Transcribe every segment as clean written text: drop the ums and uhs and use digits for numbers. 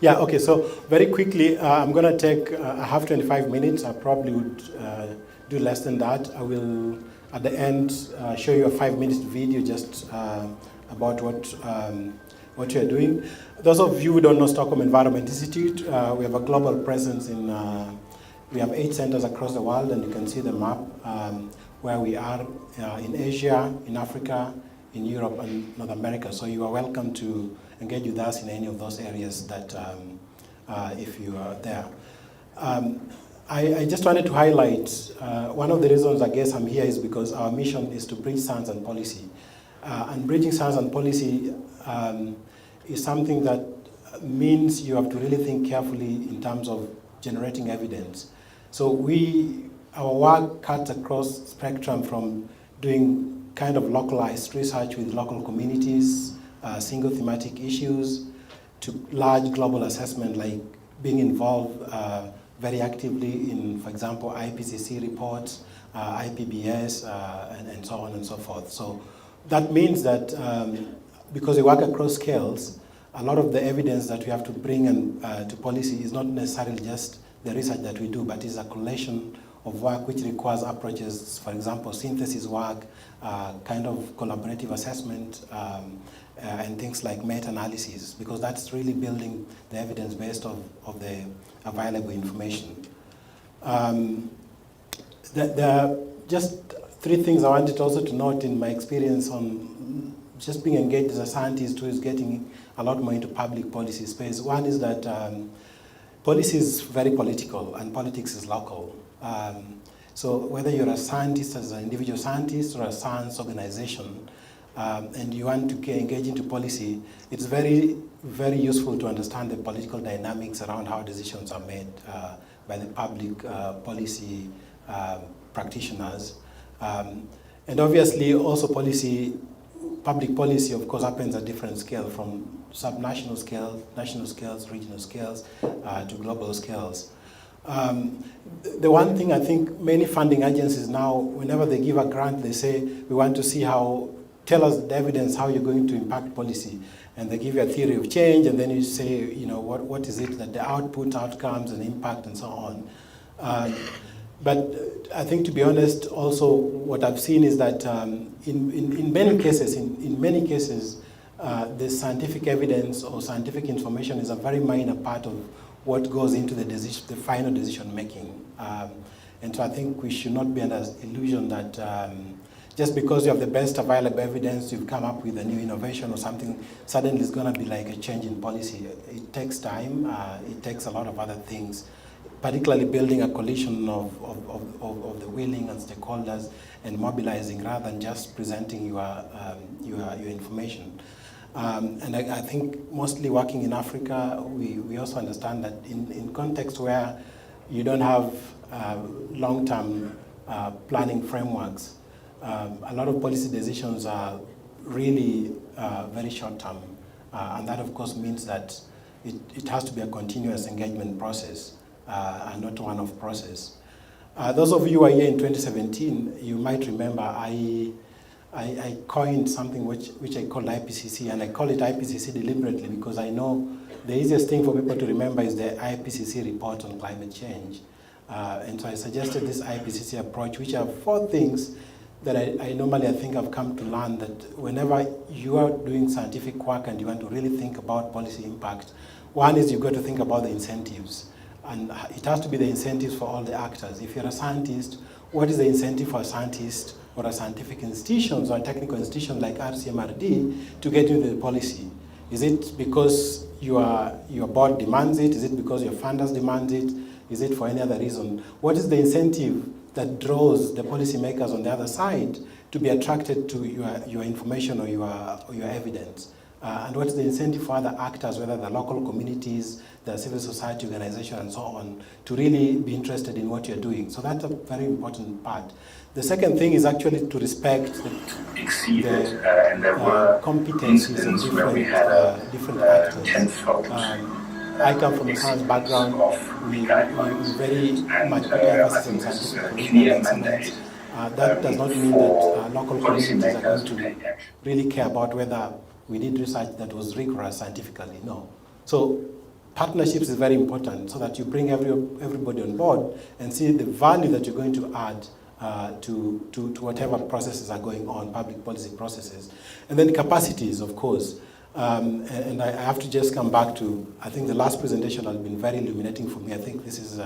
Yeah, okay, so very quickly, I'm going to take, I have 25 minutes. I probably would do less than that. I will, at the end, show you a 5-minute video just about what you're doing. Those of you who don't know Stockholm Environment Institute, we have a global presence in, we have 8 centers across the world, and you can see the map where we are in Asia, in Africa, in Europe, and North America. So you are welcome to engage with us in any of those areas that if you are there. I just wanted to highlight, one of the reasons I guess I'm here is because our mission is to bridge science and policy. And bridging science and policy is something that means you have to really think carefully in terms of generating evidence. So our work cuts across spectrum from doing kind of localized research with local communities, single thematic issues, to large global assessment like being involved very actively in, for example, IPCC reports, IPBS, and so on and so forth. So that means that because we work across scales, a lot of the evidence that we have to bring to policy is not necessarily just the research that we do, but is a collation of work which requires approaches, for example, synthesis work, kind of collaborative assessment, and things like meta-analysis, because that's really building the evidence based of the available information. There are just 3 things I wanted also to note in my experience on just being engaged as a scientist who is getting a lot more into public policy space. One is that policy is very political and politics is local. So whether you're a scientist as an individual scientist or a science organization, and you want to engage into policy, it's very, very useful to understand the political dynamics around how decisions are made by the public policy practitioners. And obviously also public policy of course happens at different scale, from subnational scale, national scales, regional scales, to global scales. The one thing I think many funding agencies now, whenever they give a grant, they say, we want to see tell us the evidence how you're going to impact policy. And they give you a theory of change, and then you say, what is it that the output, outcomes, and impact, and so on. But I think, to be honest, also what I've seen is that in many cases, the scientific evidence or scientific information is a very minor part of what goes into the final decision making. And so I think we should not be under illusion that just because you have the best available evidence, you've come up with a new innovation or something, suddenly it's going to be like a change in policy. It takes time, it takes a lot of other things, particularly building a coalition of the willing and stakeholders and mobilizing rather than just presenting your information. And I think mostly working in Africa, we also understand that in context where you don't have long-term planning frameworks, a lot of policy decisions are really very short-term. And that of course means that it has to be a continuous engagement process and not a one-off process. Those of you who are here in 2017, you might remember I coined something which I call IPCC, and I call it IPCC deliberately because I know the easiest thing for people to remember is the IPCC report on climate change. And so I suggested this IPCC approach, which are 4 things that I normally think I've come to learn, that whenever you are doing scientific work and you want to really think about policy impact, one is you've got to think about the incentives. And it has to be the incentives for all the actors. If you're a scientist, what is the incentive for a scientist or a scientific institution or a technical institution like RCMRD to get into the policy? Is it because your board demands it? Is it because your funders demand it? Is it for any other reason? What is the incentive that draws the policymakers on the other side to be attracted to your information or your evidence? And what is the incentive for other actors, whether the local communities, the civil society organization, and so on, to really be interested in what you're doing? So that's a very important part. The second thing is actually to respect the competencies of different actors. I come from a science background. We very much put emphasis on scientific curriculum excellence. That does not mean that local communities are going to really care about whether we did research that was rigorous scientifically. No. So partnerships is very important so that you bring everybody on board and see the value that you're going to add to whatever processes are going on, public policy processes. And then capacities, of course. And I have to just come back to, I think the last presentation has been very illuminating for me. I think this is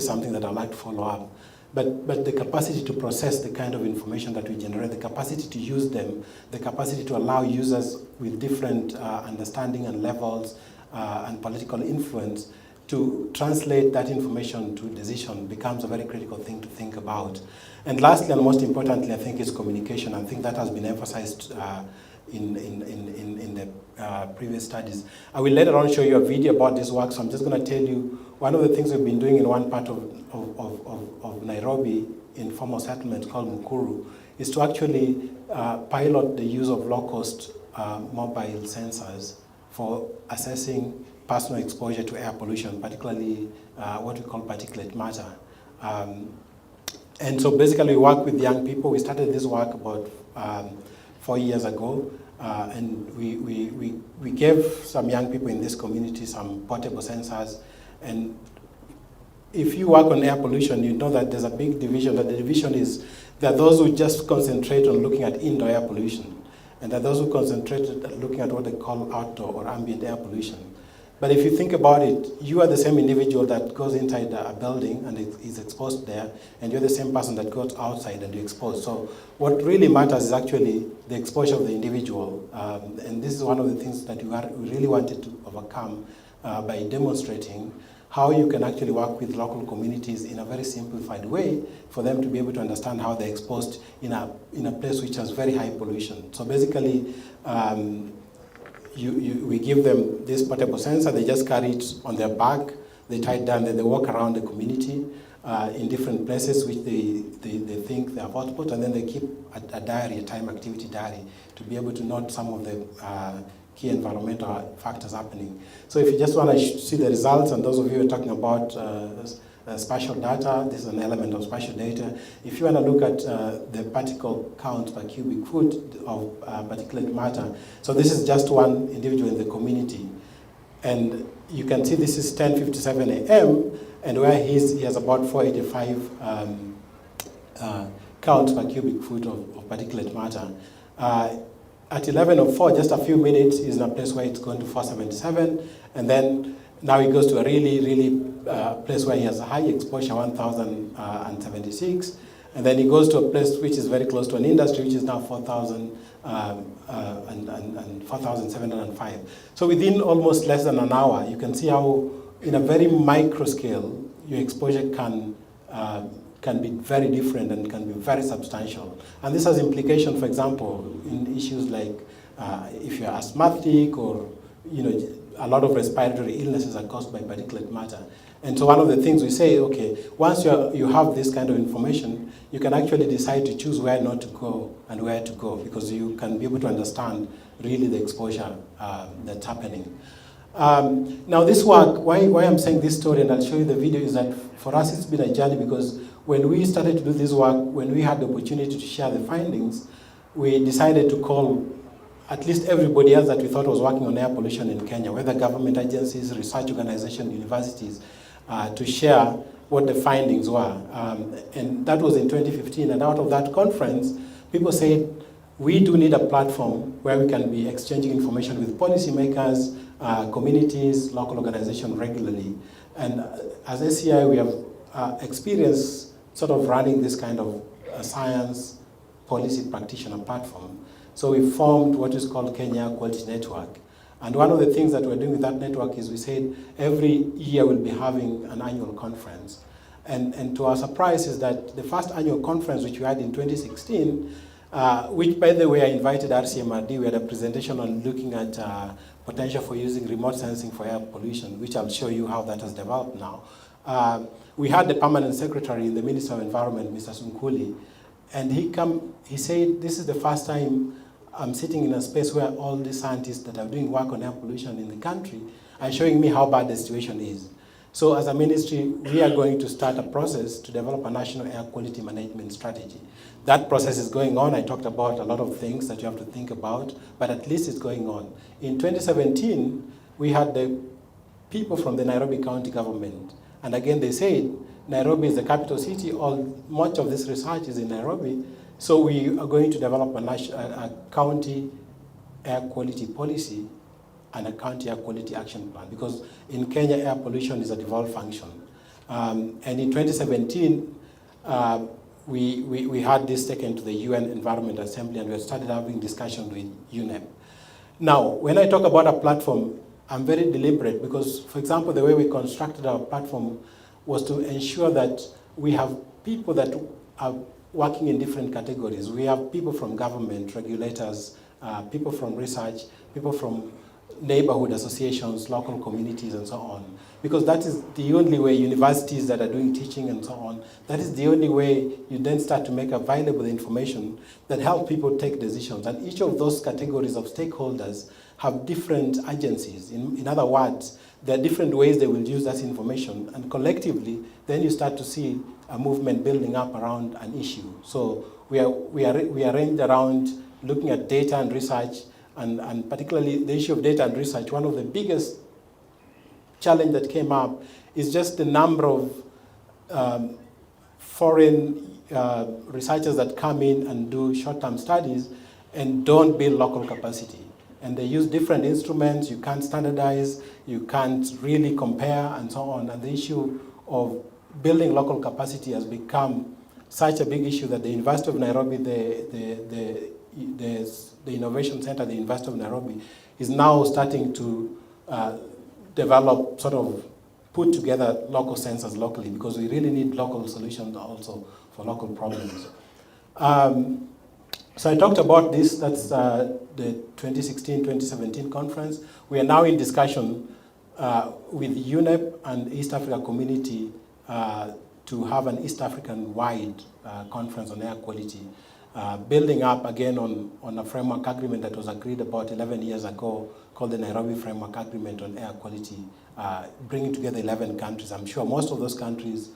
something that I'd like to follow up. But the capacity to process the kind of information that we generate, the capacity to use them, the capacity to allow users with different understanding and levels and political influence to translate that information to decision becomes a very critical thing to think about. And lastly, and most importantly, I think is communication. I think that has been emphasized in the previous studies. I will later on show you a video about this work, so I'm just going to tell you one of the things we've been doing in one part of Nairobi, informal settlement called Mukuru, is to actually pilot the use of low-cost mobile sensors for assessing personal exposure to air pollution, particularly what we call particulate matter. And so basically we work with young people. We started this work about 4 years ago, and we gave some young people in this community some portable sensors. And if you work on air pollution, you know that there's a big division. That the division is, there are those who just concentrate on looking at indoor air pollution, and there are those who concentrate on looking at what they call outdoor or ambient air pollution. But if you think about it, you are the same individual that goes inside a building and is exposed there, and you're the same person that goes outside and you're exposed. So what really matters is actually the exposure of the individual. And this is one of the things that we really wanted to overcome by demonstrating how you can actually work with local communities in a very simplified way for them to be able to understand how they're exposed in a place which has very high pollution. So basically, we give them this portable sensor, they just carry it on their back, they tie it down, then they walk around the community in different places which they think they are hotspot, and then they keep a diary, a time activity diary, to be able to note some of the key environmental factors happening. So if you just want to see the results, and those of you who are talking about spatial data, this is an element of spatial data. If you want to look at the particle count per cubic foot of particulate matter, so this is just one individual in the community. And you can see this is 10:57 a.m., and where he has about 485 count per cubic foot of particulate matter. At 11:04, just a few minutes, he's in a place where it's going to 477, and then now he goes to a really place where he has a high exposure, 1,076, and then he goes to a place which is very close to an industry, which is now 4,705. So within almost less than an hour, you can see how, in a very micro scale, your exposure can be very different and can be very substantial. And this has implication, for example, in issues like if you're asthmatic, or a lot of respiratory illnesses are caused by particulate matter. And so one of the things we say, okay, once you have this kind of information, you can actually decide to choose where not to go and where to go, because you can be able to understand really the exposure that's happening. Now this work, why I'm saying this story, and I'll show you the video, is that for us it's been a journey, because when we started to do this work, when we had the opportunity to share the findings, we decided to call at least everybody else that we thought was working on air pollution in Kenya, whether government agencies, research organizations, universities, to share what the findings were. And that was in 2015, and out of that conference, people said, we do need a platform where we can be exchanging information with policymakers, communities, local organizations regularly. And as SEI, we have experience sort of running this kind of science policy practitioner platform. So we formed what is called Kenya Quality Network. And one of the things that we're doing with that network is we said every year we'll be having an annual conference. And to our surprise is that the first annual conference, which we had in 2016, which by the way I invited RCMRD, we had a presentation on looking at potential for using remote sensing for air pollution, which I'll show you how that has developed now. We had the permanent secretary in the Ministry of Environment, Mr. Sunkuli, and he said, this is the first time I'm sitting in a space where all the scientists that are doing work on air pollution in the country are showing me how bad the situation is. So as a ministry, we are going to start a process to develop a national air quality management strategy. That process is going on. I talked about a lot of things that you have to think about, but at least it's going on. In 2017, we had the people from the Nairobi County government. And again, they said Nairobi is the capital city, much of this research is in Nairobi, so we are going to develop a county air quality policy and a county air quality action plan, because in Kenya, air pollution is a devolved function. And in 2017, we had this taken to the UN Environment Assembly, and we started having discussions with UNEP. Now, when I talk about a platform, I'm very deliberate because, for example, the way we constructed our platform was to ensure that we have people that are working in different categories. We have people from government, regulators, people from research, people from neighborhood associations, local communities, and so on. Because that is the only way, universities that are doing teaching and so on, that is the only way you then start to make available information that help people take decisions. And each of those categories of stakeholders have different agencies. In other words, there are different ways they will use that information, and collectively, then you start to see a movement building up around an issue. So we arranged around looking at data and research, and particularly the issue of data and research. One of the biggest challenge that came up is just the number of foreign researchers that come in and do short-term studies and don't build local capacity. And they use different instruments, you can't standardize, you can't really compare, and so on. And the issue of building local capacity has become such a big issue that the University of Nairobi, the Innovation Center at the University of Nairobi, is now starting to develop, sort of put together local sensors locally, because we really need local solutions also for local problems. So I talked about this, that's the 2016-2017 conference. We are now in discussion with UNEP and East Africa community to have an East African-wide conference on air quality, building up again on a framework agreement that was agreed about 11 years ago called the Nairobi Framework Agreement on Air Quality, bringing together 11 countries. I'm sure most of those countries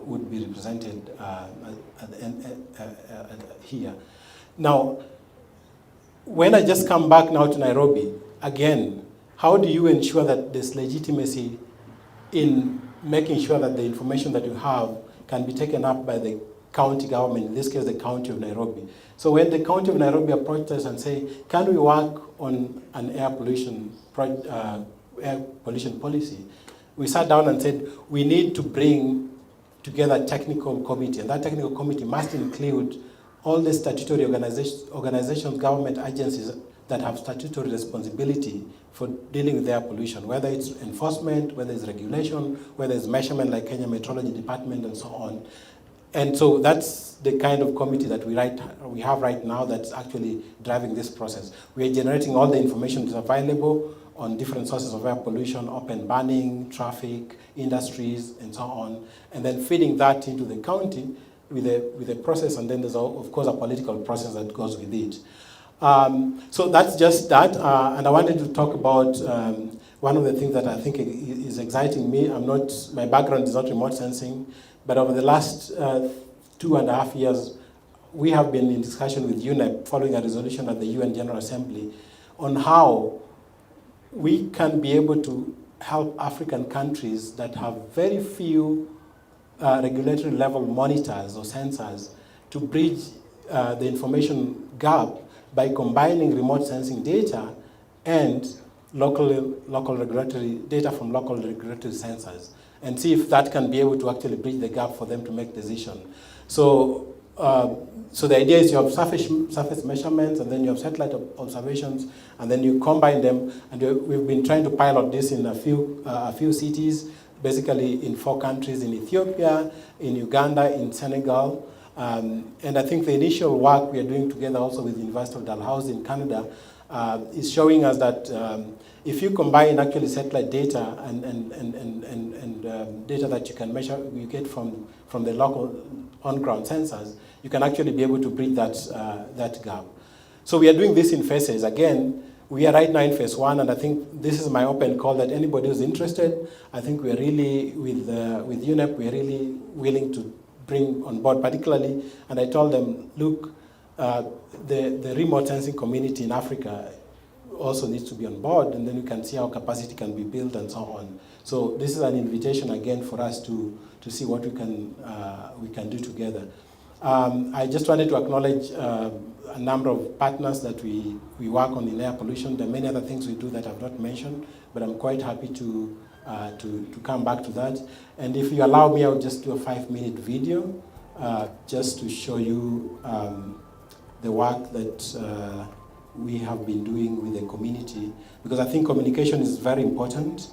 would be represented here. Now, when I just come back now to Nairobi, again, how do you ensure that there's legitimacy in making sure that the information that you have can be taken up by the county government, in this case, the County of Nairobi? So when the County of Nairobi approached us and say, can we work on an air pollution policy, we sat down and said, we need to bring together a technical committee, and that technical committee must include all the statutory organizations, government agencies that have statutory responsibility for dealing with air pollution, whether it's enforcement, whether it's regulation, whether it's measurement like Kenya Meteorology Department and so on. And so that's the kind of committee that we have right now that's actually driving this process. We are generating all the information that's available on different sources of air pollution, open burning, traffic, industries, and so on, and then feeding that into the county with a process, and then there's, of course, a political process that goes with it. So that's just that, and I wanted to talk about one of the things that I think is exciting me. My background is not remote sensing, but over the last 2.5 years, we have been in discussion with UNEP following a resolution at the UN General Assembly on how we can be able to help African countries that have very few regulatory level monitors or sensors to bridge the information gap by combining remote sensing data and local regulatory data from local regulatory sensors, and see if that can be able to actually bridge the gap for them to make decisions. So, so the idea is you have surface measurements, and then you have satellite observations, and then you combine them. And we've been trying to pilot this in a few cities, basically in 4 countries: in Ethiopia, in Uganda, in Senegal. And I think the initial work we are doing together also with the University of Dalhousie in Canada is showing us that if you combine actually satellite data and data that you can measure, you get from the local on-ground sensors, you can actually be able to bridge that gap. So we are doing this in phases. Again, we are right now in phase 1, and I think this is my open call that anybody who's interested, I think we are really, with UNEP, we are really willing to bring on board particularly, and I told them, look, the remote sensing community in Africa, also needs to be on board, and then we can see how capacity can be built and so on. So this is an invitation again for us to see what we can do together. I just wanted to acknowledge a number of partners that we work on in air pollution. There are many other things we do that I've not mentioned, but I'm quite happy to come back to that. And if you allow me, I'll just do a 5-minute video just to show you the work that we have been doing with the community, because I think communication is very important.